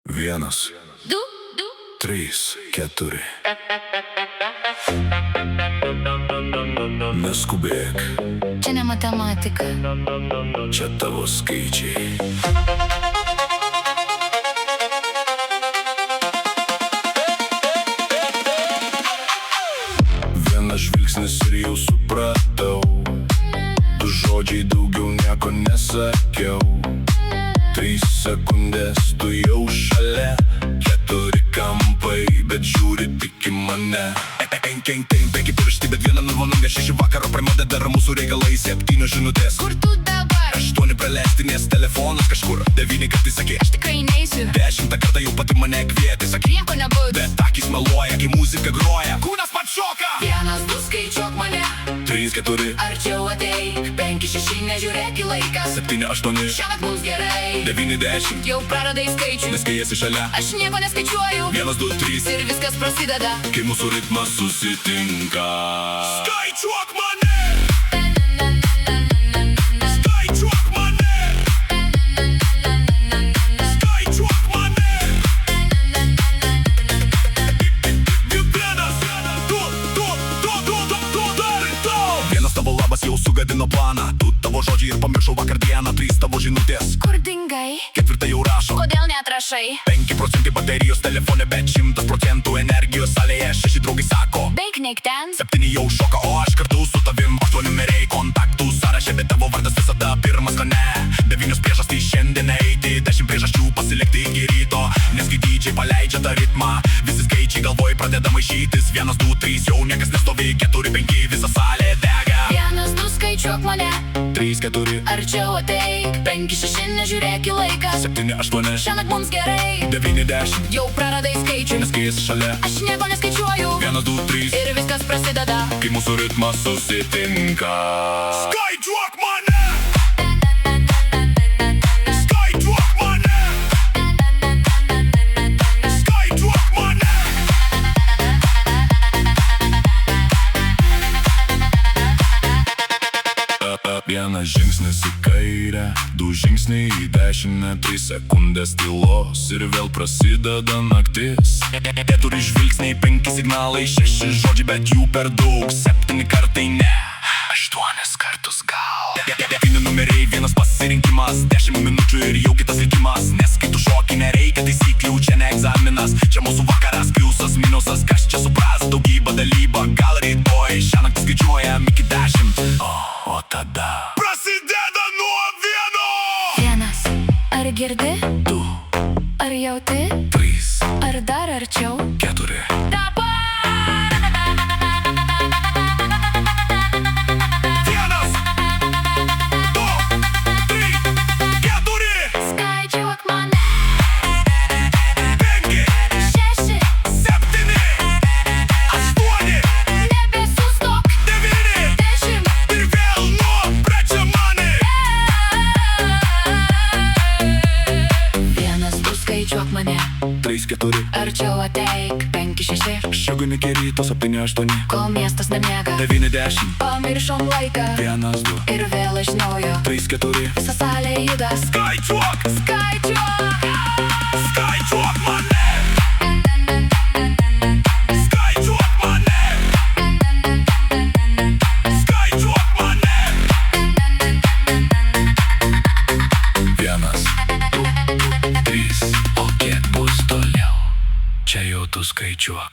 Vienas, du, 3, 4. Neskubėk, čia ne matematika. čia tavo skaičiai. Vienas žvilgsnis ir jau supratau, du žodžiai daugiau nieko nesakiau. 3 sekundės tu jau šalia, 4 kampai, bet žiūri tik į mane. 5 pirštai, bet vieną nuvalungę, 6 vakaro pramadeda mūsų reikalai, 7 žinutės. Kur tu dabar? 8 praleisti, nes telefonas kažkur. 9 kartai sakė, Aš tikrai neisiu. 10 kartą jau pati mane kvietė, sakė, Nieko nebus. bet akys meluoja, kai muzika groja, kūnas pats šoka. 1, 2, skaičiuok mane. 3, 4, Arčiau ateik. 5, 6, nežiūrėk į laiką. 7, 8, Šiąnakt mums gerai. 9, 10, Jau praradai skaičių. nes kai esi šalia. Aš nieko neskaičiuoju. 1, 2, 3, Ir viskas prasideda. kai mūsų ritmas susitinka. Skaičiuok mane! Skaičiuok mane! Skaičiuok mane! Vienas tavo labas jau sugadino planą, 2 tavo žodžiai ir pamiršau vakar dieną, 3 tavo žinutės, Kur dingai? 4 jau rašo. Kodėl neatrašai? 5% baterijos telefone, bet 100% energijos salėje. 6 draugai sako, Beik neik ten. 7 jau šoka, o aš kartu su tavim. 8 numeriai kontaktų sąraše, bet tavo vardas visada pirmas kone. 9 priežastys šiandien eiti, 10 priežasčių pasilikti iki ryto, nes kai dydžiai paleidžia tą ritmą, visi skaičiai galvoj pradeda maišytis. 1, 2, 3 jau niekas nestovi, 4, 5 visa salė dega. 1, 2, skaičiuok mane. 3, 4, Arčiau ateik. 5, 6, nežiūrėk į laiką. 7, 8, Šiąnakt mums gerai. 9, 10, Jau praradai skaičių. nes kai esi šalia. Aš nieko neskaičiuoju. 1, 2, 3, Ir viskas prasideda. kai mūsų ritmas susitinka. Skaičiuok mane! Skaičiuok mane! Skaičiuok mane! Vienas žingsnis į kairę, 2 žingsniai į dešinę, 3 sekundės tylos ir vėl prasideda naktis. 4 žvilgsniai, 5 signalai, 6 žodžiai, bet jų per daug, 7 kartai ne, 8 kartus gal. 9 numeriai, 1 pasirinkimas, 10 minučių ir jau kitas likimas, nes kai tu šoki nereikia taisyklių, čia ne egzaminas, čia mūsų vakaras, pliusas, minusas, kas čia supras, daugybą dalybą, gal rytoj, šiąnakt skaičiuojam iki 10, o tada prasideda nuo 1. Ar girdi? 2, Ar jauti? 3, Ar dar arčiau? 4. Dabar! 1, 2, 3, 4, Skaičiuok mane. 5, 6, 7, 8, nebesustok. 9 10. ir vėl nuo pradžia mane. 1, 2, skaičiuok mane. 3, 4, Arčiau ateik. 5, 6, šiugini iki ryto, 7, 8, kol miestas nemiega. 9, 10, Pamiršom laiką. 1, 2, Ir vėl iš naujo. 3, 4. Visa salė juda. Skaičiuok! Skaičiuok. Skaičiuok mane! Skaičiuok mane! Skaičiuok mane! 1, 2, 3, o kiek bus toliau? Čia jau tu skaičiuok.